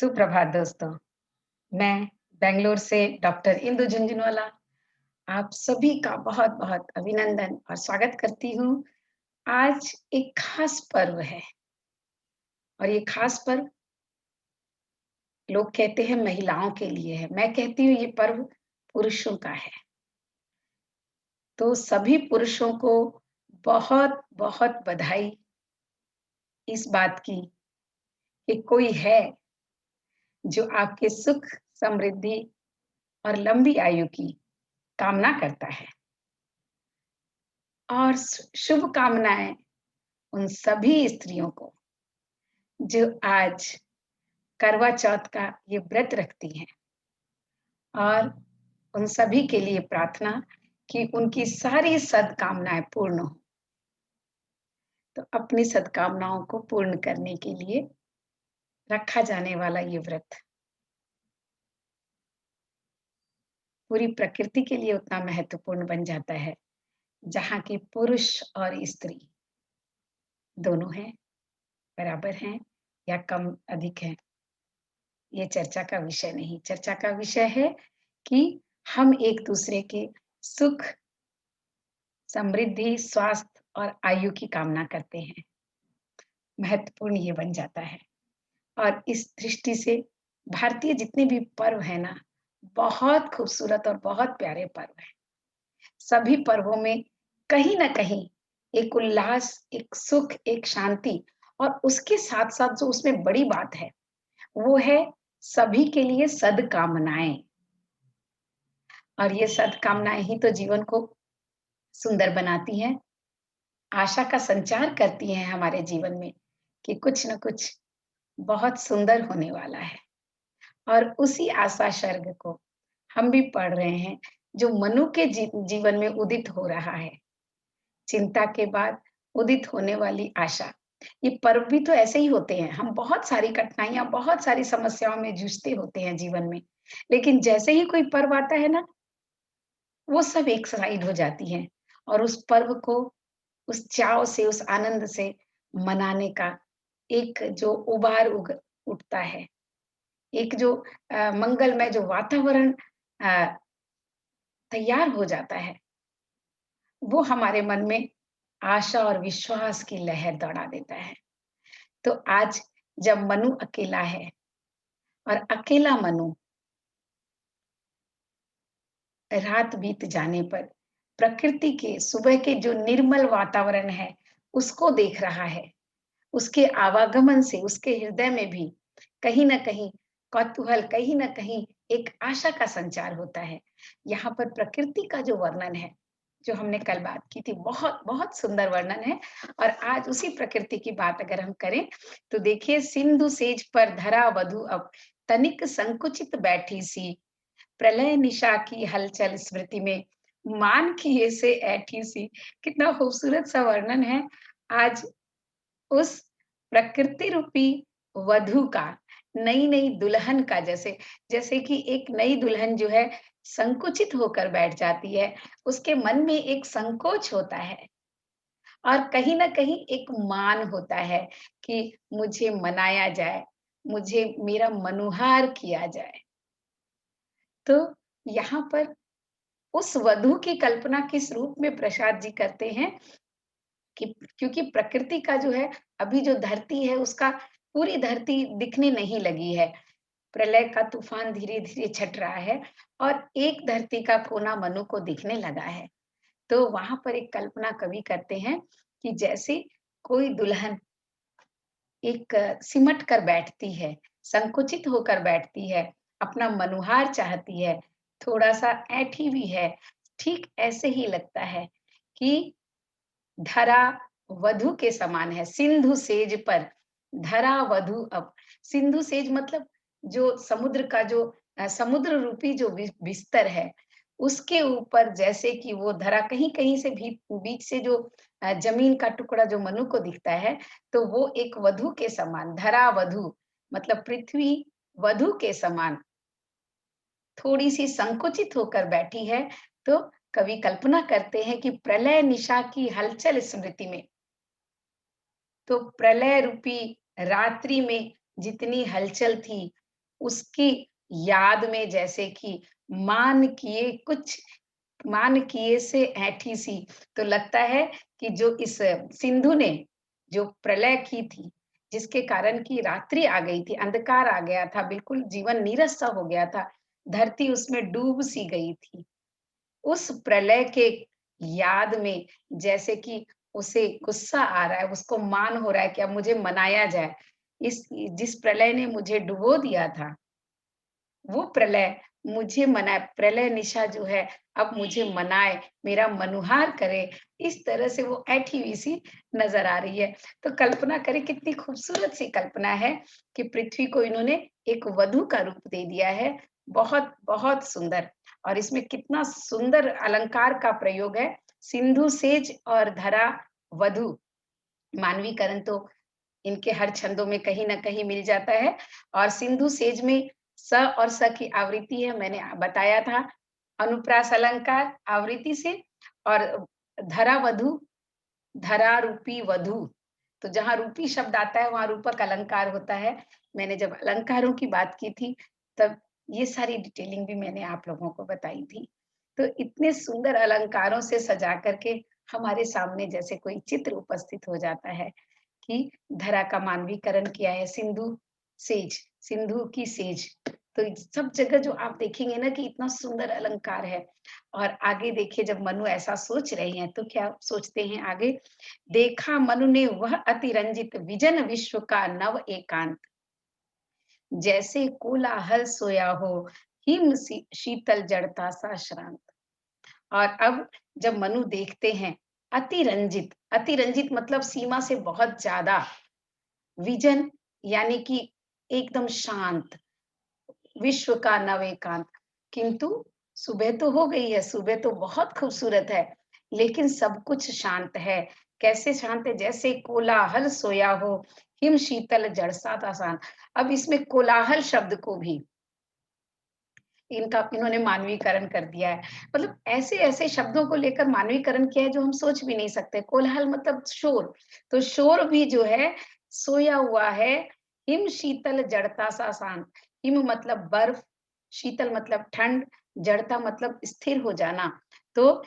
सुप्रभात दोस्तों। मैं बेंगलोर से डॉक्टर इंदु झुंझुनवाला आप सभी का बहुत-बहुत अभिनंदन और स्वागत करती हूँ। आज एक खास पर्व है और ये खास पर्व लोग कहते हैं महिलाओं के लिए है। मैं कहती हूँ ये पर्व पुरुषों का है। तो सभी पुरुषों को बहुत-बहुत बधाई इस बात की कि कोई है जो आपके सुख, समृद्धि और लंबी आयु की कामना करता है। और शुभकामनाएँ उन सभी स्त्रियों को जो आज करवा चौथ का ये व्रत रखती हैं और उन सभी के लिए प्रार्थना कि उनकी सारी सद्कामनाएँ पूर्ण हो। तो अपनी सद्कामनाओं को पूर्ण करने के लिए रखा जाने वाला ये व्रत पूरी प्रकृति के लिए उतना महत्वपूर्ण बन जाता है, जहाँ की पुरुष और स्त्री दोनों हैं, बराबर हैं या कम अधिक हैं। ये चर्चा का विषय नहीं, चर्चा का विषय है कि हम एक-दूसरे के सुख, समृद्धि, स्वास्थ्य और आयु की कामना करते हैं। महत्वपूर्ण ये बन जाता है और इस दृष्टि से भारतीय जितने भी पर्व हैं ना, बहुत खूबसूरत और बहुत प्यारे पर्व हैं। सभी पर्वों में कहीं न कहीं एक उल्लास, एक सुख, एक शांति और उसके साथ-साथ जो उसमें बड़ी बात है, वो है सभी के लिए सद्कामनाएँ। और ये सद्कामनाएँ ही तो जीवन को सुंदर बनाती हैं, आशा का संचार करती हैं हमारे जीवन में कि कुछ न कुछ बहुत सुंदर होने वाला है। और उसी आशा सर्ग को हम भी पढ़ रहे हैं, जो मनु के जीवन में उदित हो रहा है। चिंता के बाद उदित होने वाली आशा। ये पर्व भी तो ऐसे ही होते हैं, हम बहुत सारी कठिनाइयाँ, बहुत सारी समस्याओं में जूझते होते हैं जीवन में। लेकिन जैसे ही कोई पर्व आता है ना, वो सब एक साइड हो जाती हैं और उस पर्व को उस चाव से, उस आनंद से मनाने का एक जो उबार उठता है, एक जो मंगलमय जो वातावरण अ, तैयार हो जाता है, वो हमारे मन में आशा और विश्वास की लहर दौड़ा देता है। तो आज जब मनु अकेला है और अकेला मनु रात बीत जाने पर प्रकृति के सुबह के जो निर्मल वातावरण है, उसको देख रहा है। उसके आवागमन से उसके हृदय में भी कहीं न कहीं कौतूहल, कहीं न कहीं एक आशा का संचार होता है। यहाँ पर प्रकृति का जो वर्णन है, जो हमने कल बात की थी, बहुत बहुत सुंदर वर्णन है और आज उसी प्रकृति की बात अगर हम करें, तो देखिए सिंधु सेज पर धरा वधु अब तनिक संकुचित बैठी सी, प्रलय निशा की हलचल स्मृति में मान किए से ऐठी सी। कितना खूबसूरत सा वर्णन है। आज उस प्रकृति रूपी वधू का, नई-नई दुल्हन का जैसे जैसे कि एक नई दुल्हन जो है संकुचित होकर बैठ जाती है, उसके मन में एक संकोच होता है और कहीं न कहीं एक मान होता है कि मुझे मनाया जाए, मुझे मेरा मनुहार किया जाए। तो यहाँ पर उस वधू की कल्पना किस रूप में प्रसाद जी करते हैं कि क्योंकि प्रकृति का जो है, अभी जो धरती है उसका पूरी धरती दिखने नहीं लगी है। प्रलय का तूफान धीरे-धीरे छट रहा है और एक धरती का कोना मनु को दिखने लगा है। तो वहाँ पर एक कल्पना कवि करते हैं कि जैसे कोई दुल्हन एक सिमट कर बैठती है, संकुचित होकर बैठती है, अपना मनुहार चाहती है, थोड़ा-सा ऐंठी भी है, ठीक ऐसे ही लगता है कि धरा वधु के समान है, सिंधु सेज पर धरा वधु अब। सिंधु सेज मतलब जो समुद्र का जो समुद्र रूपी जो बिस्तर है, उसके ऊपर जैसे कि वो धरा कहीं-कहीं से भी बीच से जो ज़मीन का टुकड़ा जो मनु को दिखता है, तो वो एक वधु के समान, धरा वधु मतलब पृथ्वी वधु के समान थोड़ी-सी संकुचित होकर बैठी है, तो कवि कल्पना करते हैं कि प्रलय निशा की हलचल स्मृति में, तो प्रलय रूपी रात्रि में जितनी हलचल थी, उसकी याद में जैसे कि मान किए कुछ मान किए से ऐठी सी, तो लगता है कि जो इस सिंधु ने जो प्रलय की थी, जिसके कारण की रात्रि आ गई थी, अंधकार आ गया था, बिल्कुल जीवन नीरस सा हो गया था, धरती उसमें डूब सी गई थी। उस प्रलय के याद में जैसे कि उसे गुस्सा आ रहा है, उसको मान हो रहा है कि अब मुझे मनाया जाए। इस जिस प्रलय ने मुझे डुबो दिया था, वो प्रलय मुझे मनाए, प्रलय निशा जो है अब मुझे मनाए, मेरा मनुहार करे, इस तरह से वो ऐठी हुई सी नज़र आ रही है। तो कल्पना करें कितनी खूबसूरत सी कल्पना है कि पृथ्वी को इन्होंने एक वधू का रूप दे दिया है। बहुत, बहुत सुंदर और इसमें कितना सुंदर अलंकार का प्रयोग है। सिंधु सेज और धरा वधू, मानवीकरण तो इनके हर छंदों में कहीं न कहीं मिल जाता है और सिंधु सेज में स और स की आवृत्ति है, मैंने बताया था। अनुप्रास अलंकार आवृत्ति से और धरा वधु, धरा रूपी वधू, तो जहाँ रूपी शब्द आता है वहाँ रूपक अलंकार होता है। मैंने जब अलंकारों की बात की थी, तब ये सारी डिटेलिंग भी मैंने आप लोगों को बताई थी। तो इतने सुंदर अलंकारों से सजा कर के हमारे सामने जैसे कोई चित्र उपस्थित हो जाता है कि धरा का मानवीकरण किया है, सिंधु सेज, सिंधु की सेज। तो सब जगह जो आप देखेंगे ना कि इतना सुंदर अलंकार है और आगे देखिए जब मनु ऐसा सोच रहे हैं, तो क्या सोचते हैं आगे? देखा मनु ने वह अतिरंजित विजन विश्व का नव एकांत, जैसे कोलाहल सोया हो, हिम शीतल जड़ता सा श्रांत। और अब जब मनु देखते हैं अतिरंजित, अतिरंजित मतलब सीमा से बहुत ज्यादा, विजन यानी कि एकदम शांत, विश्व का नव एकांत। किंतु सुबह तो हो गई है, सुबह तो बहुत खूबसूरत है, लेकिन सब कुछ शांत है। कैसे शांत है? जैसे कोलाहल सोया हो, हिम शीतल जड़सा था शांत। अब इसमें कोलाहल शब्द को भी इन्होंने मानवीकरण कर दिया है। मतलब ऐसे-ऐसे शब्दों को लेकर मानवीकरण किया है जो हम सोच भी नहीं सकते। कोलाहल मतलब शोर, तो शोर भी जो है सोया हुआ है, हिम शीतल जड़ता सा शांत। हिम मतलब बर्फ, शीतल मतलब ठंड, जड़ता मतलब स्थिर हो जाना। तो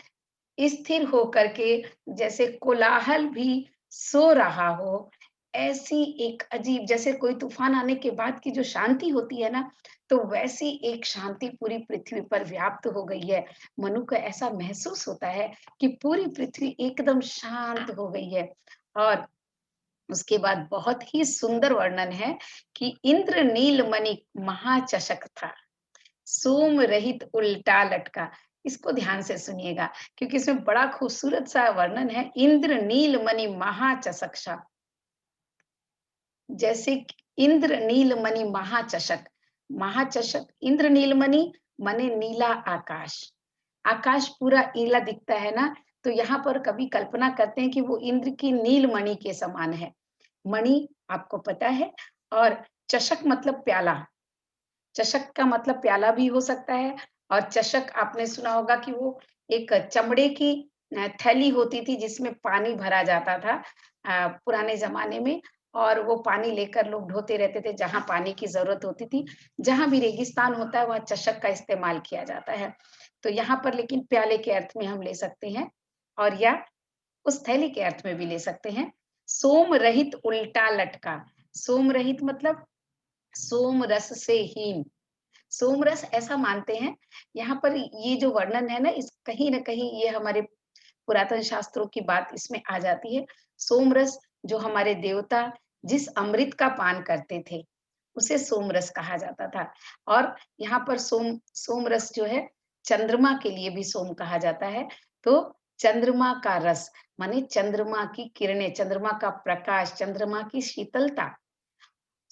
स्थिर होकर के जैसे कोलाहल भी सो रहा हो, ऐसी एक अजीब जैसे कोई तूफान आने के बाद की जो शांति होती है ना, तो वैसी एक शांति पूरी पृथ्वी पर व्याप्त हो गई है। मनु को ऐसा महसूस होता है कि पूरी पृथ्वी एकदम शांत हो गई है और उसके बाद बहुत ही सुंदर वर्णन है कि इंद्र नीलमणि महाचषक था। सोम रहित उल्टा लटका। इसको ध्यान से सुनिएगा क्योंकि इसमें बड़ा खूबसूरत सा वर्णन है। इंद्र नीलमणि महाचषकशा, जैसे कि इंद्र नीलमणि महाचषक, महाचषक इंद्र नीलमणि माने नीला आकाश। आकाश पूरा नीला दिखता है ना, तो यहाँ पर कवि कल्पना करते हैं कि वो इंद्र की नीलमणि के समान है। मणि आपको पता है और चषक मतलब प्याला। चषक का मतलब प्याला भी हो सकता है और चषक आपने सुना होगा कि वो एक चमड़े की थैली होती थी जिसमें पानी भरा जाता था पुराने ज़माने में और वो पानी लेकर लोग ढोते रहते थे जहाँ पानी की ज़रूरत होती थी। जहाँ भी रेगिस्तान होता है वहाँ चषक का इस्तेमाल किया जाता है। तो यहाँ पर लेकिन प्याले के अर्थ में हम ले सकते हैं और या उस थैली के अर्थ में भी ले सकते हैं। सोम रहित उल्टा लटका, सोम रहित मतलब सोम रस से हीन। सोमरस ऐसा मानते हैं, यहाँ पर ये जो वर्णन है ना इस कहीं न कहीं ये हमारे पुरातन शास्त्रों की बात इसमें आ जाती है। सोमरस जो हमारे देवता जिस अमृत का पान करते थे, उसे सोमरस कहा जाता था और यहाँ पर सोमरस जो है चंद्रमा के लिए भी सोम कहा जाता है। तो चंद्रमा का रस माने चंद्रमा की किरणें, चंद्रमा का प्रकाश, चंद्रमा की शीतलता।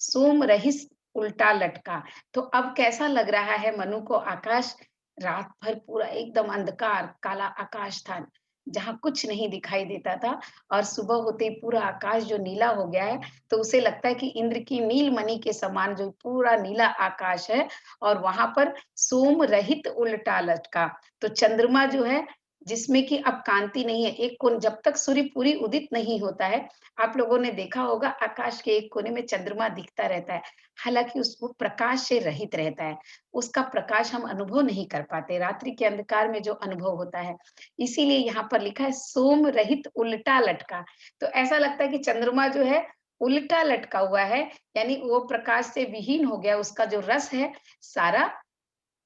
सोम रहिस उल्टा लटका। तो अब कैसा लग रहा है मनु को आकाश? रात भर पूरा एकदम अंधकार, काला आकाश था, जहाँ कुछ नहीं दिखाई देता था और सुबह होते ही पूरा आकाश जो नीला हो गया है, तो उसे लगता है कि इंद्र की नीलमणि के समान जो पूरा नीला आकाश है और वहाँ पर सोम रहित उल्टा लटका। तो चंद्रमा जो है जिसमें कि अब कांति नहीं है। एक कोण जब तक सूर्य पूरी उदित नहीं होता है, आप लोगों ने देखा होगा आकाश के एक कोने में चंद्रमा दिखता रहता है। हालाँकि वो प्रकाश से रहित रहता है। उसका प्रकाश हम अनुभव नहीं कर पाते, रात्रि के अंधकार में जो अनुभव होता है। इसीलिए यहाँ पर लिखा है सोम रहित उल्टा लटका। तो ऐसा लगता है कि चंद्रमा जो है उल्टा लटका हुआ है, यानी वो प्रकाश से विहीन हो गया, उसका जो रस है सारा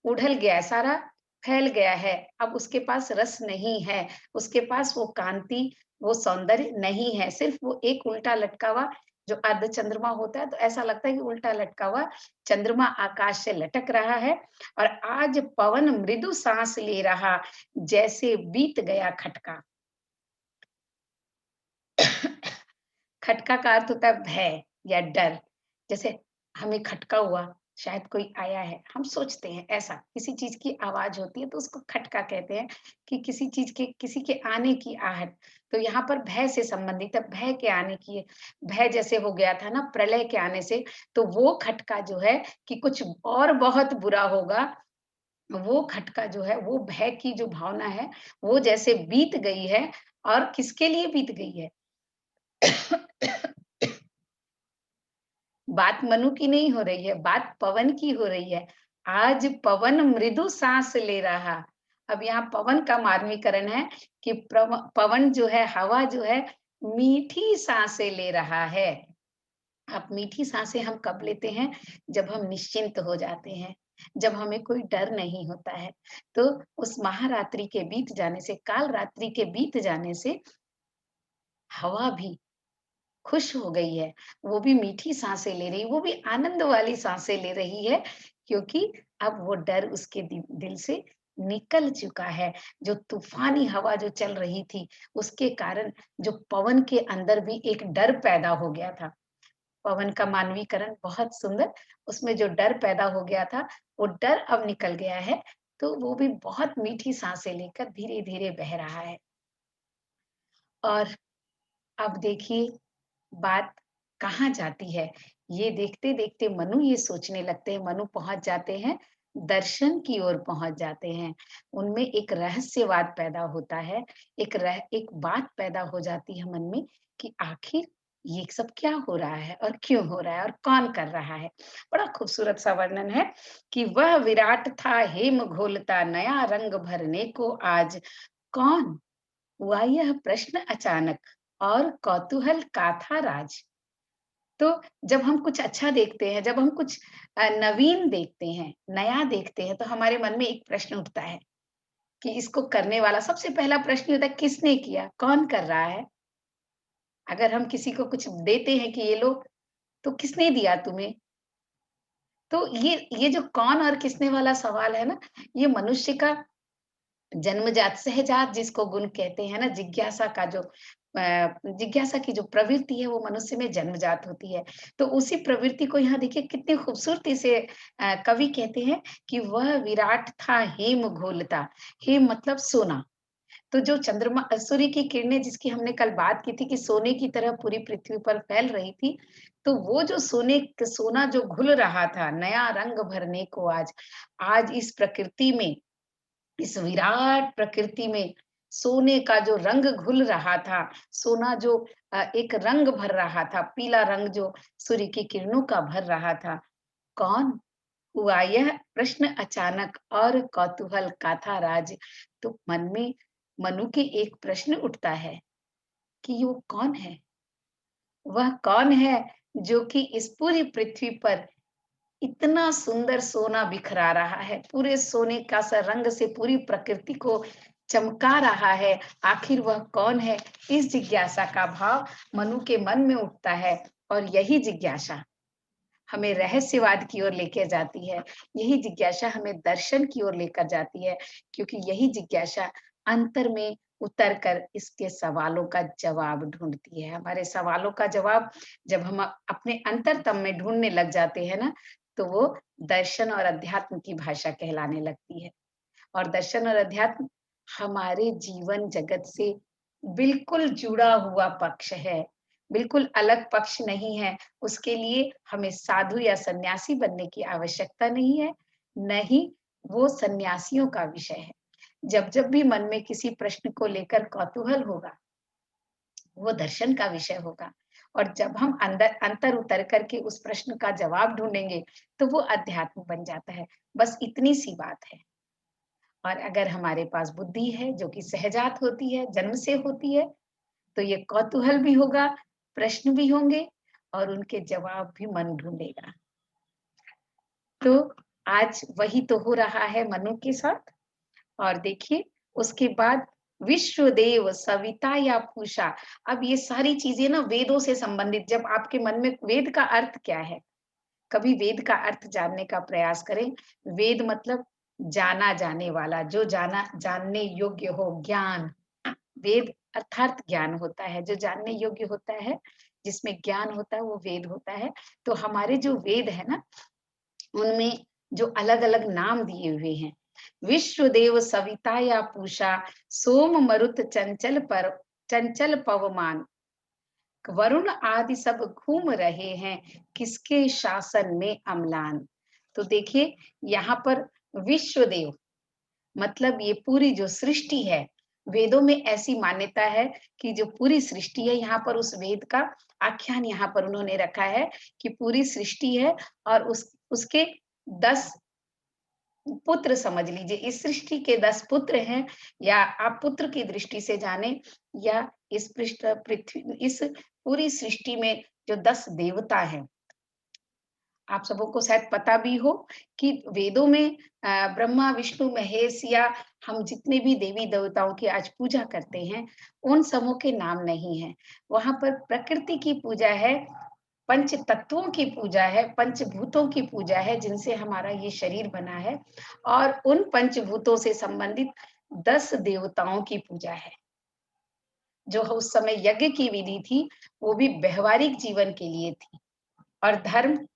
उड़ल गया है, सारा फैल गया है। अब उसके पास रस नहीं है, उसके पास वो कांति, वो सौंदर्य नहीं है। सिर्फ़ वो एक उल्टा लटका हुआ जो अर्धचंद्रमा होता है, तो ऐसा लगता है कि उल्टा लटका हुआ चंद्रमा आकाश से लटक रहा है और आज पवन मृदु साँस ले रहा, जैसे बीत गया खटका। खटका का अर्थ होता है भय या डर। जैसे हमें खटका हुआ, शायद कोई आया है, हम सोचते हैं ऐसा, किसी चीज़ की आवाज़ होती है तो उसको खटका कहते हैं कि किसी चीज़ के किसी के आने की आहट। तो यहाँ पर भय से संबंधित है, भय के आने की है। भय जैसे हो गया था ना प्रलय के आने से, तो वो खटका जो है कि कुछ और बहुत बुरा होगा, वो खटका जो है, वो भय की जो भावना है, वो जैसे बीत गई है और किसके लिए बीत गई है? बात मनु की नहीं हो रही है, बात पवन की हो रही है। आज पवन मृदु साँस ले रहा। अब यहाँ पवन का मार्मीकरण है कि पवन जो है, हवा जो है, मीठी साँसें ले रहा है। अब मीठी साँसें हम कब लेते हैं? जब हम निश्चिंत हो जाते हैं, जब हमें कोई डर नहीं होता है। तो उस महारात्रि के बीत जाने से, काल रात्रि के बीत जाने से हवा भी खुश हो गई है, वो भी मीठी साँसें ले रही है, वो भी आनंद वाली साँसें ले रही है, क्योंकि अब वो डर उसके दिल से निकल चुका है। जो तूफ़ानी हवा जो चल रही थी, उसके कारण जो पवन के अंदर भी एक डर पैदा हो गया था। पवन का मानवीकरण बहुत सुंदर, उसमें जो डर पैदा हो गया था, वो डर अब निकल गया है, तो वो भी बहुत मीठी साँसें लेकर धीरे-धीरे बह रहा है। और अब देखिए बात कहाँ जाती है? ये देखते-देखते मनु ये सोचने लगते हैं, मनु पहुँच जाते हैं, दर्शन की ओर पहुँच जाते हैं। उनमें एक रहस्यवाद पैदा होता है, एक बात पैदा हो जाती है मन में कि आखिर ये सब क्या हो रहा है और क्यों हो रहा है और कौन कर रहा है? बड़ा खूबसूरत सा वर्णन है कि वह विराट था हेम घोलता नया रंग भरने को आज, कौन? हुआ यह प्रश्न अचानक और कौतूहल का था राज। तो जब हम कुछ अच्छा देखते हैं, जब हम कुछ नवीन देखते हैं, नया देखते हैं, तो हमारे मन में एक प्रश्न उठता है कि इसको करने वाला सबसे पहला प्रश्न ये होता है किसने किया? कौन कर रहा है? अगर हम किसी को कुछ देते हैं कि ये लो, तो किसने दिया तुम्हें? तो ये जो कौन और किसने वाला सवाल है ना, ये मनुष्य का जन्मजात सहजात जिसको गुण कहते हैं ना, जिज्ञासा का जो जिज्ञासा की जो प्रवृत्ति है वो मनुष्य में जन्मजात होती है। तो उसी प्रवृत्ति को यहाँ देखिए कितनी खूबसूरती से कवि कहते हैं कि वह विराट था हेम घोलता। हेम मतलब सोना। तो जो सूर्य की किरणें जिसकी हमने कल बात की थी कि सोने की तरह पूरी पृथ्वी पर फैल रही थी, तो वो जो सोना जो घुल रहा था, नया रंग भरने को आज इस प्रकृति में, इस विराट प्रकृति में सोने का जो रंग घुल रहा था, सोना जो एक रंग भर रहा था, पीला रंग जो सूर्य की किरणों का भर रहा था, कौन हुआ यह प्रश्न अचानक और कौतूहल का था राज। तो मन में मनु के एक प्रश्न उठता है कि वो कौन है? वह कौन है जो कि इस पूरी पृथ्वी पर इतना सुंदर सोना बिखरा रहा है, पूरे सोने का सा रंग से पूरी प्रकृति को चमका रहा है। आखिर वह कौन है? इस जिज्ञासा का भाव मनु के मन में उठता है और यही जिज्ञासा हमें रहस्यवाद की ओर लेके जाती है। यही जिज्ञासा हमें दर्शन की ओर लेकर जाती है, क्योंकि यही जिज्ञासा अंतर में उतर कर इसके सवालों का जवाब ढूँढती है। हमारे सवालों का जवाब जब हम अपने अंतरतम में ढूँढने लग जाते हैं ना, तो वो दर्शन और अध्यात्म की भाषा कहलाने लगती है। और दर्शन और अध्यात्म हमारे जीवन जगत से बिल्कुल जुड़ा हुआ पक्ष है, बिल्कुल अलग पक्ष नहीं है। उसके लिए हमें साधु या सन्यासी बनने की आवश्यकता नहीं है, न ही वो सन्यासियों का विषय है। जब भी मन में किसी प्रश्न को लेकर कौतूहल होगा, वो दर्शन का विषय होगा। और जब हम अंतर उतर करके उस प्रश्न का जवाब ढूँढेंगे, तो वो अध्यात्म बन जाता है। बस इतनी सी बात है। और अगर हमारे पास बुद्धि है, जो कि सहजात होती है, जन्म से होती है, तो ये कौतूहल भी होगा, प्रश्न भी होंगे और उनके जवाब भी मन ढूँढेगा। तो आज वही तो हो रहा है मनु के साथ। और देखिए, उसके बाद विश्वदेव सविता या पूषा। अब ये सारी चीजें ना वेदों से संबंधित, जब आपके मन में वेद का अर्थ क्या है, कभी वेद का अर्थ जानने का प्रयास करें। वेद मतलब जाना जाने वाला, जो जाना जानने योग्य हो, ज्ञान। वेद अर्थात ज्ञान होता है, जो जानने योग्य होता है, जिसमें ज्ञान होता है, वो वेद होता है। तो हमारे जो वेद है ना, उनमें जो अलग-अलग नाम दिए हुए हैं, विश्वदेव सविता या पूषा, सोम मरुत चंचल पवमान, वरुण आदि सब घूम रहे हैं, किसके शासन में अम्लान। तो देखिए, यहाँ पर विश्वदेव मतलब ये पूरी जो सृष्टि है, वेदों में ऐसी मान्यता है कि जो पूरी सृष्टि है, यहाँ पर उस वेद का आख्यान यहाँ पर उन्होंने रखा है कि पूरी सृष्टि है और उसके 10 पुत्र समझ लीजिए। इस सृष्टि के 10 पुत्र हैं, या आप पुत्र की दृष्टि से जाने, या इस पूरी सृष्टि में जो 10 देवता हैं। आप सबों को शायद पता भी हो कि वेदों में ब्रह्मा, विष्णु, महेश, या हम जितने भी देवी-देवताओं की आज पूजा करते हैं, उन सबों के नाम नहीं हैं। वहाँ पर प्रकृति की पूजा है, पंच तत्वों की पूजा है, पंचभूतों की पूजा है, जिनसे हमारा ये शरीर बना है, और उन पंचभूतों से संबंधित 10 देवताओं की पूजा है। जो उस समय यज्ञ की विधि थी, वो भी व्यावहारिक जीवन के लिए थी। और धर्म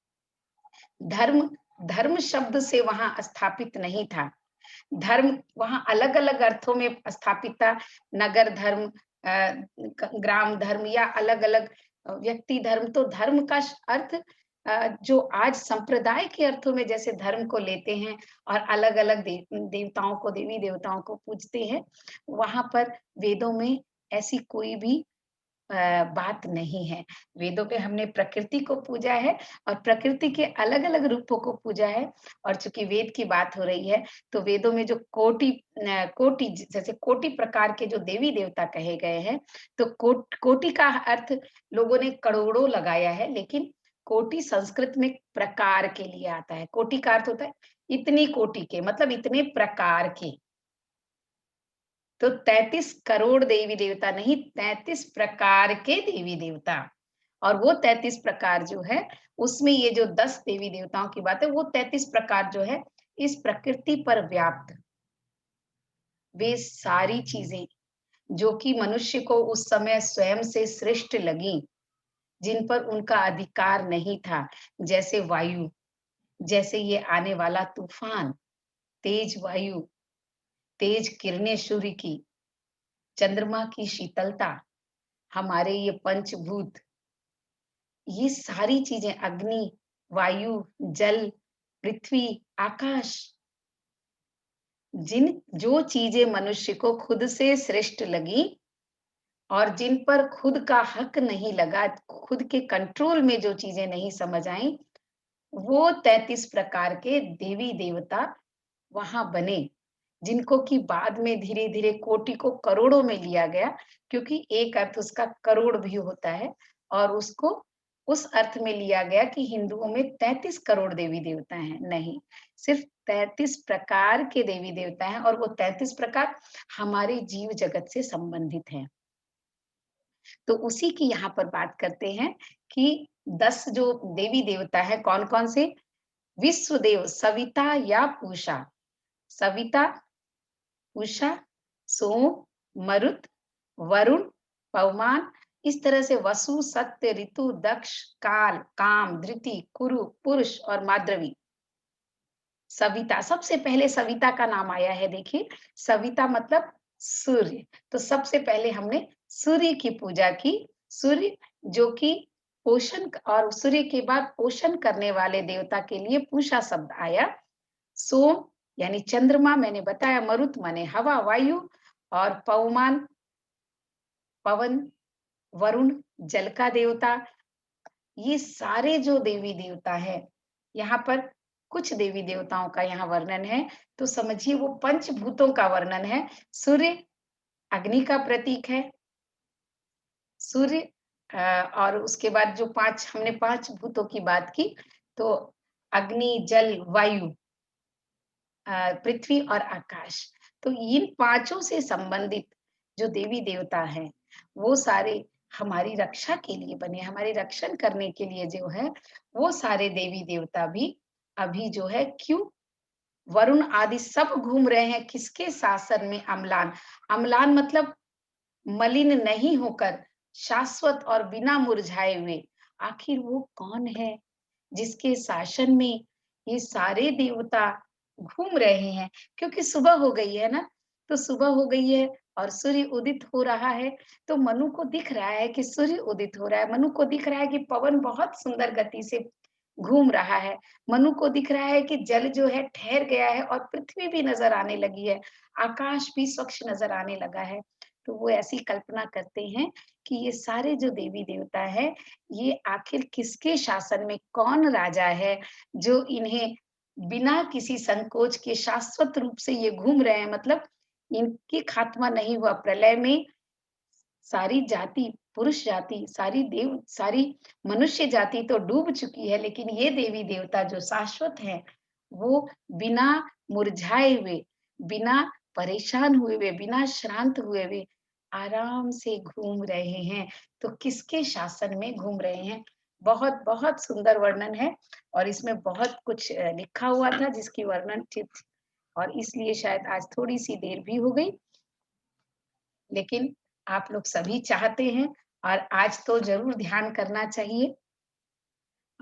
धर्म शब्द से वहाँ स्थापित नहीं था। धर्म वहाँ अलग-अलग अर्थों में स्थापित था। नगर धर्म, ग्राम धर्म, या अलग-अलग व्यक्ति धर्म। तो धर्म का अर्थ जो आज संप्रदाय के अर्थों में जैसे धर्म को लेते हैं और अलग-अलग देवताओं को, देवी देवताओं को पूजते हैं, वहाँ पर वेदों में ऐसी कोई भी बात नहीं है। वेदों में हमने प्रकृति को पूजा है और प्रकृति के अलग-अलग रूपों को पूजा है। और चूँकि वेद की बात हो रही है, तो वेदों में जो कोटि जैसे कोटि प्रकार के जो देवी-देवता कहे गए हैं, तो कोटि का अर्थ लोगों ने करोड़ों लगाया है, लेकिन कोटि संस्कृत में प्रकार के लिए आता है। कोटि का अर्थ होता है इतनी कोटि के, मतलब इतने प्रकार के। तो 33 करोड़ देवी-देवता नहीं, 33 प्रकार के देवी-देवता। और वो 33 प्रकार जो है, उसमें ये जो 10 देवी-देवताओं की बात है, वो 33 प्रकार जो है, इस प्रकृति पर व्याप्त वे सारी चीज़ें, जो कि मनुष्य को उस समय स्वयं से श्रेष्ठ लगीं, जिन पर उनका अधिकार नहीं था, जैसे वायु, जैसे ये आने वाला तूफ़ान, तेज वायु, तेज किरणें सूर्य की, चंद्रमा की शीतलता, हमारे ये पंचभूत, ये सारी चीजें, अग्नि, वायु, जल, पृथ्वी, आकाश, जिन जो चीजें मनुष्य को खुद से श्रेष्ठ लगी और जिन पर खुद का हक नहीं लगा, खुद के कंट्रोल में जो चीजें नहीं समझ आई, वो 33 प्रकार के देवी देवता वहां बने, जिनको कि बाद में धीरे-धीरे कोटि को करोड़ों में लिया गया, क्योंकि एक अर्थ उसका करोड़ भी होता है। और उसको उस अर्थ में लिया गया कि हिंदुओं में 33 करोड़ देवी-देवता हैं, नहीं, सिर्फ 33 प्रकार के देवी-देवता हैं, और वो 33 प्रकार हमारे जीव जगत से संबंधित हैं। तो उसी की यहाँ पर बात करते हैं कि 10 जो देवी-देवता हैं, कौन-कौन से? विश्वदेव, सविता या पूषा। सविता, उषा, सोम, मरुत, वरुण, पवमान, इस तरह से वसु, सत्य, ऋतु, दक्ष, काल, काम, धृति, कुरु, पुरुष और माद्रवी। सविता, सबसे पहले सविता का नाम आया है। देखिए, सविता मतलब सूर्य। तो सबसे पहले हमने सूर्य की पूजा की। सूर्य जो कि और सूर्य के बाद पोषण करने वाले देवता के लिए पूषा शब्द आया। सोम यानी चंद्रमा मैंने बताया, मरुत माने हवा, वायु, और पवमान, पवन, वरुण, जल का देवता। ये सारे जो देवी-देवता हैं, यहाँ पर कुछ देवी-देवताओं का यहाँ वर्णन है, तो समझिए वो पंचभूतों का वर्णन है। सूर्य अग्नि का प्रतीक है। सूर्य और उसके बाद जो 5 हमने 5 भूतों की बात की, तो अग्नि, जल, वायु, पृथ्वी और आकाश। तो इन पाँचों से संबंधित जो देवी-देवता हैं, वो सारे हमारी रक्षा के लिए बने, हमारे रक्षण करने के लिए जो है, वो सारे देवी-देवता भी अभी जो है क्यों वरुण आदि सब घूम रहे हैं किसके शासन में? अम्लान। अम्लान मतलब मलिन नहीं होकर शाश्वत और बिना मुरझाए हुए। आखिर वो कौन है जिसके शासन में ये सारे देवता घूम रहे हैं? क्योंकि सुबह हो गई है ना, तो सुबह हो गई है और सूर्य उदित हो रहा है, तो मनु को दिख रहा है कि सूर्य उदित हो रहा है। मनु को दिख रहा है कि पवन बहुत सुंदर गति से घूम रहा है। मनु को दिख रहा है कि जल जो है ठहर गया है और पृथ्वी भी नज़र आने लगी है। आकाश भी स्वच्छ नज़र आने लगा है। तो वो ऐसी कल्पना करते हैं कि ये सारे जो देवी-देवता हैं, ये आखिर किसके शासन में कौन राजा है, जो इन्हें बिना किसी संकोच के शाश्वत रूप से ये घूम रहे हैं। मतलब इनकी खात्मा नहीं हुआ। प्रलय में सारी जाति, पुरुष जाति, सारी मनुष्य जाति तो डूब चुकी है, लेकिन ये देवी-देवता जो शाश्वत हैं, वो बिना मुरझाए हुए, बिना परेशान हुए हुए, बिना श्रांत हुए हुए, आराम से घूम रहे हैं। तो किसके शासन में घूम रहे हैं? बहुत-बहुत सुंदर वर्णन है और इसमें बहुत कुछ लिखा हुआ था जिसकी वर्णन थी और इसलिए शायद आज थोड़ी-सी देर भी हो गई। लेकिन आप लोग सभी चाहते हैं और आज तो ज़रूर ध्यान करना चाहिए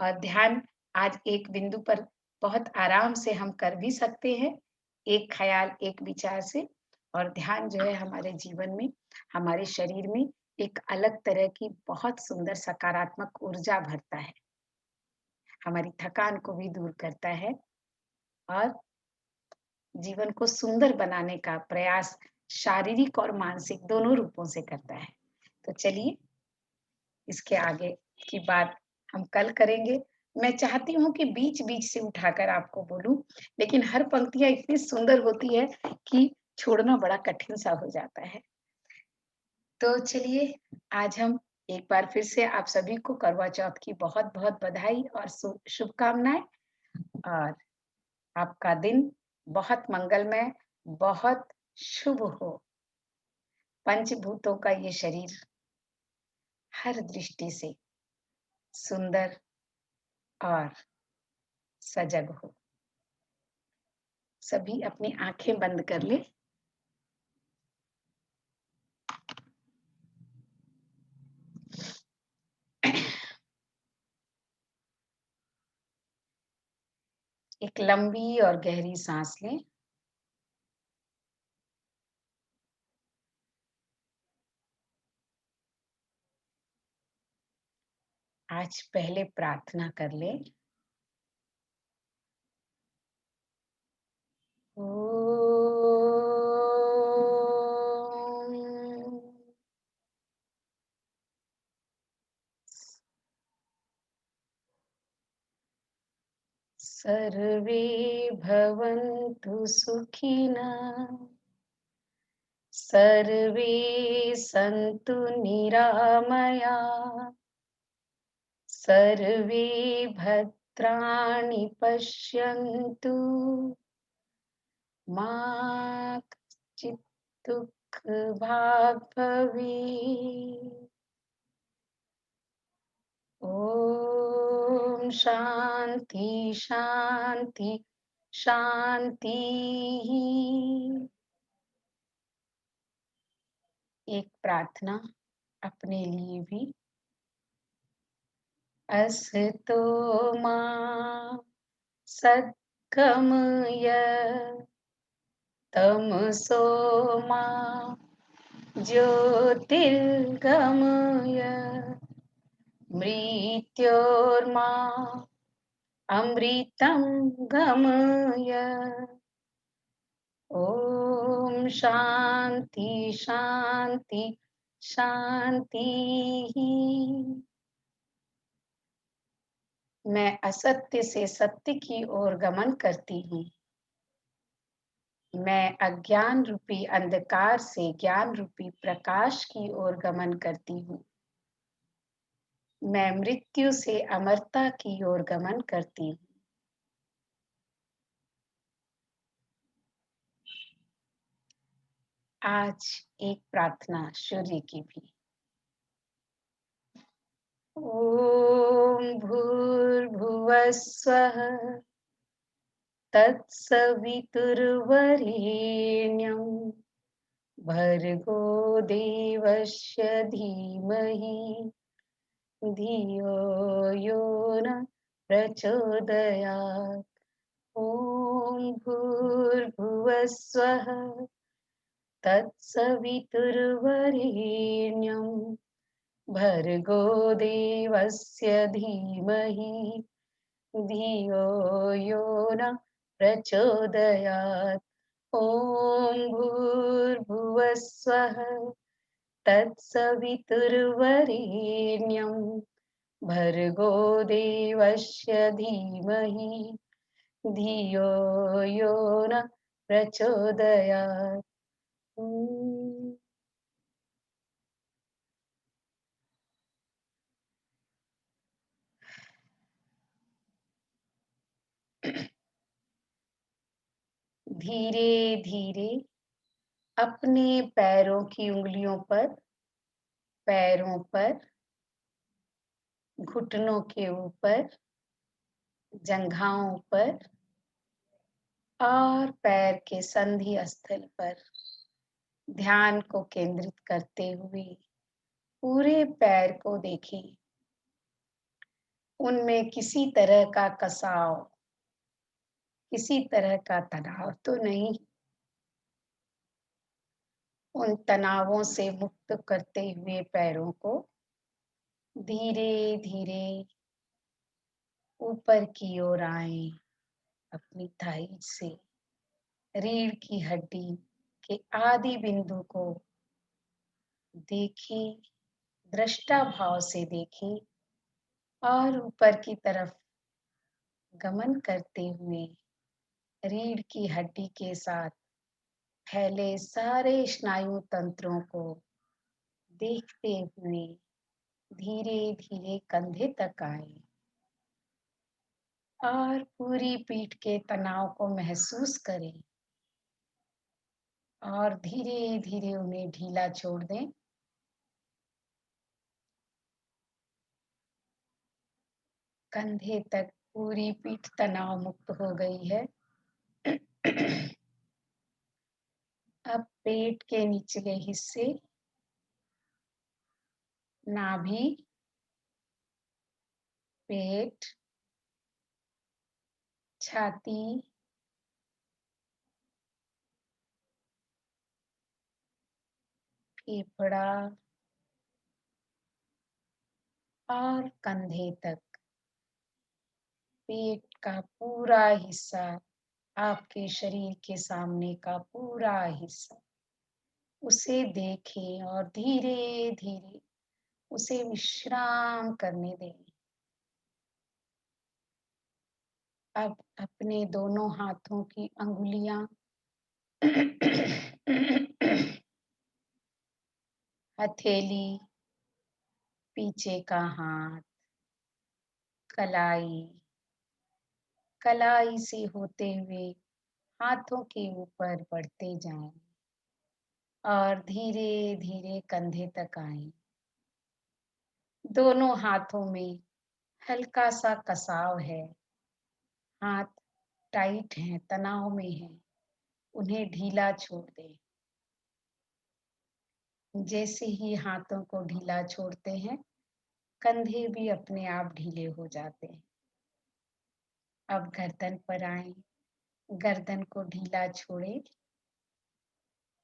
और ध्यान आज एक बिंदु पर बहुत आराम से हम कर भी सकते हैं, एक ख़्याल, एक विचार से और ध्यान जो है हमारे जीवन में, हमारे शरीर में एक अलग तरह की बहुत सुंदर सकारात्मक ऊर्जा भरता है, हमारी थकान को भी दूर करता है और जीवन को सुंदर बनाने का प्रयास शारीरिक और मानसिक दोनों रूपों से करता है। तो चलिए इसके आगे की बात हम कल करेंगे। मैं चाहती हूँ कि बीच-बीच से उठाकर आपको बोलूँ, लेकिन हर पंक्तियाँ इतनी सुंदर होती है कि छोड़ना बड़ा कठिन-सा हो जाता है। तो चलिए, आज हम एक बार फिर से आप सभी को करवा चौथ की बहुत-बहुत बधाई और शुभकामनाएँ और आपका दिन बहुत मंगलमय, बहुत शुभ हो। पंचभूतों का ये शरीर हर दृष्टि से सुंदर और सजग हो। सभी अपनी आँखें बंद कर लें। एक लंबी और गहरी साँस लें। आज पहले प्रार्थना कर लें। ओम सर्वे भवन्तु सुखिनः, सर्वे सन्तु निरामयाः, सर्वे भद्राणि पश्यन्तु, मा कश्चित् दुःखभाग् भवेत्। ओम शांति शांति शांति। एक प्रार्थना अपने लिए भी। असतो मा सद्गमय, तमसो मा ज्योतिर्गमय, मृत्योर्मा अमृतं गमय। ओम शांति शांति शांति। मैं असत्य से सत्य की ओर गमन करती हूँ। मैं अज्ञान रूपी अंधकार से ज्ञान रूपी प्रकाश की ओर गमन करती हूँ। मैं मृत्यु से अमरता की ओर गमन करती हूँ। आज एक प्रार्थना सूर्य की भी। ओम भूर्भुवः स्वः तत्सवितुर्वरेण्यं भर्गो देवस्य धीमहि धियो यो न प्रचोदयात्। ॐ भूर्भुवः स्वः तत्सवितुर्वरेण्यं भर्गो देवस्य धीमहि धियो यो न प्रचोदयात्। ॐ भूर्भुवः स्वः तत्सवितुर्वरेण्यं भर्गो देवस्य धीमहि धियो यो न प्रचोदयात्। धीरे धीरे अपने पैरों की उंगलियों पर, पैरों पर, घुटनों के ऊपर, जंघाओं पर और पैर के संधि स्थल पर ध्यान को केंद्रित करते हुए पूरे पैर को देखें। उनमें किसी तरह का कसाव, किसी तरह का तनाव तो नहीं। उन तनावों से मुक्त करते हुए पैरों को धीरे धीरे ऊपर की ओर आए। अपनी थाई से रीढ़ की हड्डी के आदि बिंदु को देखें, दृष्टा भाव से देखें और ऊपर की तरफ गमन करते हुए रीढ़ की हड्डी के साथ फैले सारे स्नायु तंत्रों को देखते हुए धीरे धीरे कंधे तक आए और पूरी पीठ के तनाव को महसूस करें और धीरे धीरे उन्हें ढीला छोड़ दें। कंधे तक पूरी पीठ तनाव मुक्त हो गई है। अब पेट के निचले हिस्से, नाभि, पेट, छाती, फेफड़ा और कंधे तक पेट का पूरा हिस्सा, आपके शरीर के सामने का पूरा हिस्सा, उसे देखें और धीरे धीरे उसे विश्राम करने दें। अब अपने दोनों हाथों की अंगुलियां हथेली, पीछे का हाथ, कलाई, कलाई से होते हुए हाथों के ऊपर बढ़ते जाएं और धीरे धीरे कंधे तक आएं। दोनों हाथों में हल्का सा कसाव है, हाथ टाइट हैं, तनाव में हैं, उन्हें ढीला छोड़ दें। जैसे ही हाथों को ढीला छोड़ते हैं, कंधे भी अपने आप ढीले हो जाते हैं। अब गर्दन पर आए, गर्दन को ढीला छोड़े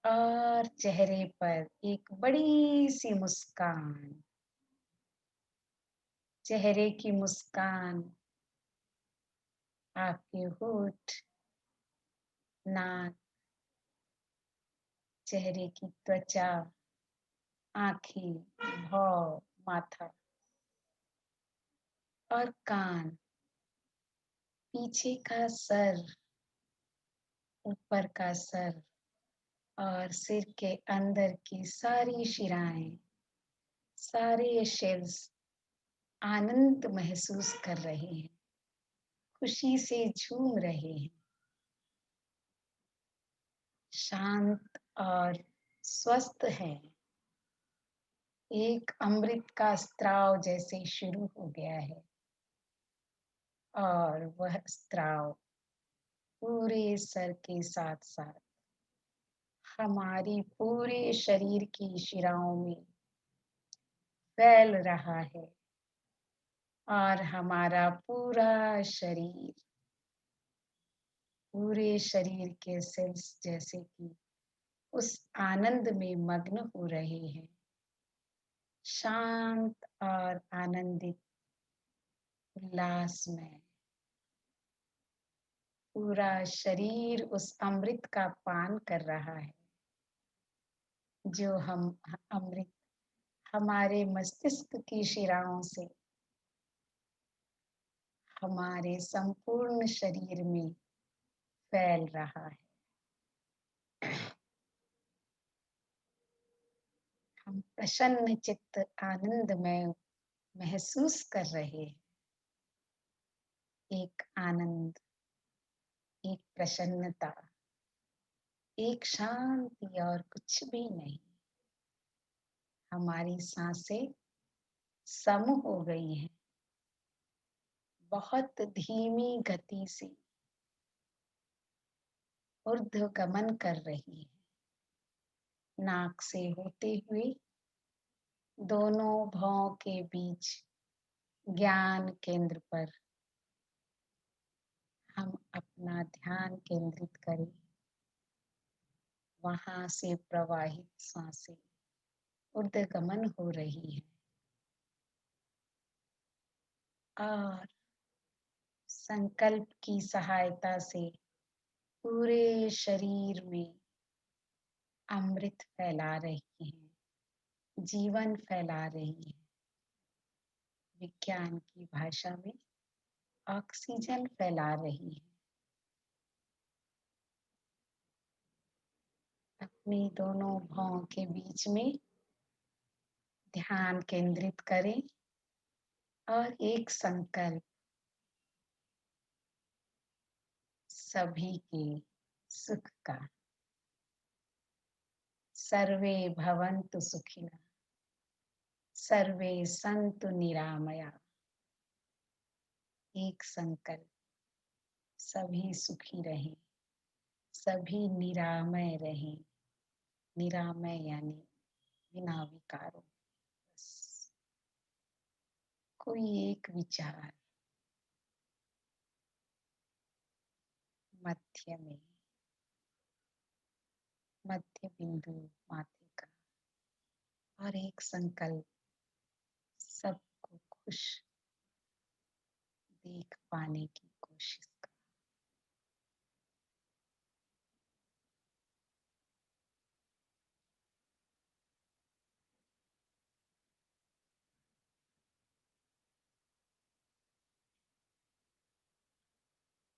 और चेहरे पर एक बड़ी सी मुस्कान, चेहरे की मुस्कान, आपके होठ, नाक, चेहरे की त्वचा, आँखें, भौं, माथा और कान, पीछे का सर, ऊपर का सर और सिर के अंदर की सारी शिराएं, सारे शेल्स आनंद महसूस कर रहे हैं, खुशी से झूम रहे हैं, शांत और स्वस्थ हैं। एक अमृत का स्त्राव जैसे शुरू हो गया है और वह स्त्राव पूरे सर के साथ साथ हमारी पूरे शरीर की शिराओं में फैल रहा है और हमारा पूरा शरीर, पूरे शरीर के सेल्स जैसे कि उस आनंद में मग्न हो रहे हैं, शांत और आनंदित, उल्लास में। पूरा शरीर उस अमृत का पान कर रहा है, जो हम अमृत हमारे मस्तिष्क की शिराओं से हमारे संपूर्ण शरीर में फैल रहा है। हम प्रसन्न चित्त आनंदमय महसूस कर रहे हैं। एक आनंद, एक प्रसन्नता, एक शांति और कुछ भी नहीं। हमारी सांसें सम हो गई हैं, बहुत धीमी गति से ऊर्ध्वगमन कर रही है। नाक से होते हुए दोनों भौं के बीच ज्ञान केंद्र पर हम अपना ध्यान केंद्रित करें। वहां से प्रवाहित सांसें ऊर्ध्वगमन हो रही है और संकल्प की सहायता से पूरे शरीर में अमृत फैला रही है, जीवन फैला रही है। विज्ञान की भाषा में ऑक्सीजन फैला रही है। अपनी दोनों भौं के बीच में ध्यान केंद्रित करें और एक संकल्प सभी के सुख का, सर्वे भवन्तु सुखिनः, सर्वे सन्तु निरामया। एक संकल्प, सभी सुखी रहें, सभी निरामय रहें। निरामय यानी बिना विकारों। बस कोई एक विचार मध्य में, मध्य बिंदु माथे का, और एक संकल्प सबको खुश देख पाने की कोशिश कर।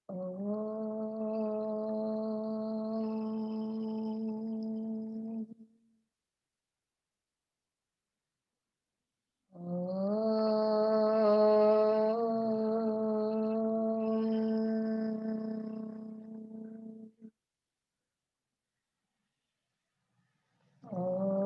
ओम, ओम, ओम।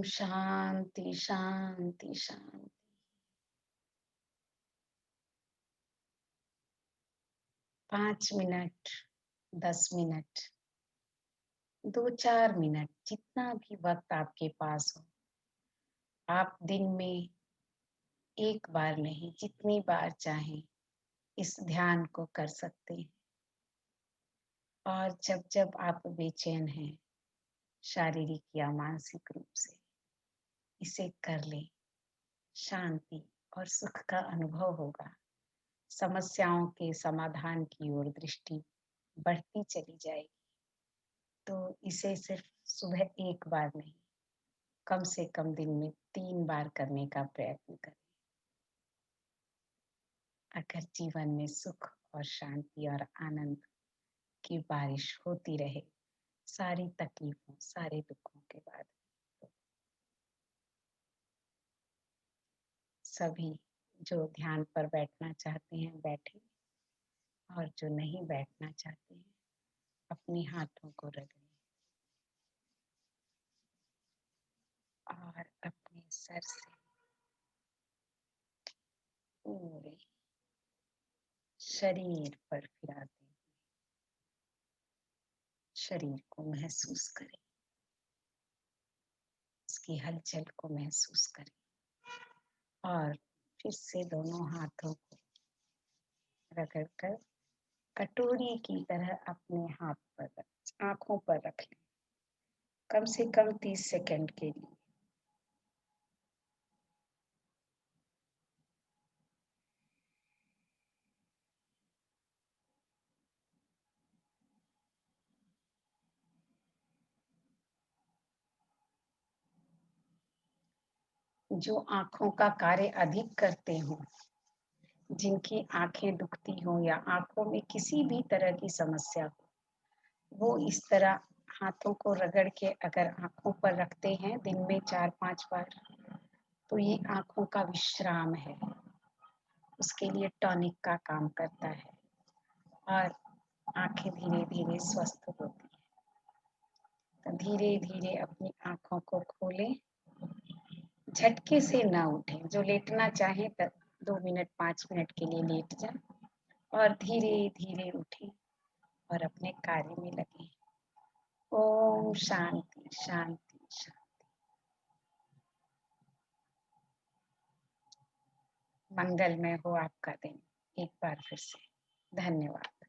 शांति, शांति, शांति। 5 मिनट, 10 मिनट, 2-4 मिनट, जितना भी वक़्त आपके पास हो, आप दिन में 1 बार नहीं, जितनी बार चाहें, इस ध्यान को कर सकते हैं। और जब-जब आप बेचैन हैं, शारीरिक या मानसिक रूप से, इसे कर लें, शांति और सुख का अनुभव होगा। समस्याओं के समाधान की ओर दृष्टि बढ़ती चली जाएगी। तो इसे सिर्फ सुबह 1 बार नहीं, कम से कम दिन में 3 बार करने का प्रयत्न करें। अगर जीवन में सुख और शांति और आनंद की बारिश होती रहे, सारी तकलीफों, सारे दुखों के बाद, सभी जो ध्यान पर बैठना चाहते हैं बैठें, और जो नहीं बैठना चाहते हैं अपने हाथों को रगड़ें और अपने सर से पूरे शरीर पर फिराते हुए शरीर को महसूस करें, उसकी हलचल को महसूस करें और फिर से दोनों हाथों को रगड़कर कटोरी की तरह अपने हाथ पर आंखों पर रख लें, कम से कम 30 सेकंड के लिए। जो आंखों का कार्य अधिक करते हों, जिनकी आंखें दुखती हों या आंखों में किसी भी तरह की समस्या हो, वो इस तरह हाथों को रगड़ के अगर आंखों पर रखते हैं दिन में 4-5 बार, तो ये आंखों का विश्राम है, उसके लिए टॉनिक का काम करता है और आंखें धीरे-धीरे स्वस्थ होती हैं। तो धीरे-धीरे अपनी आंखों को खोलें, झटके से ना उठें। जो लेटना चाहें 2 मिनट 5 मिनट के लिए लेट जाएं और धीरे-धीरे उठें और अपने कार्य में लगें। ओम शांति, शांति, शांति। मंगलमय हो आपका दिन। एक बार फिर से धन्यवाद।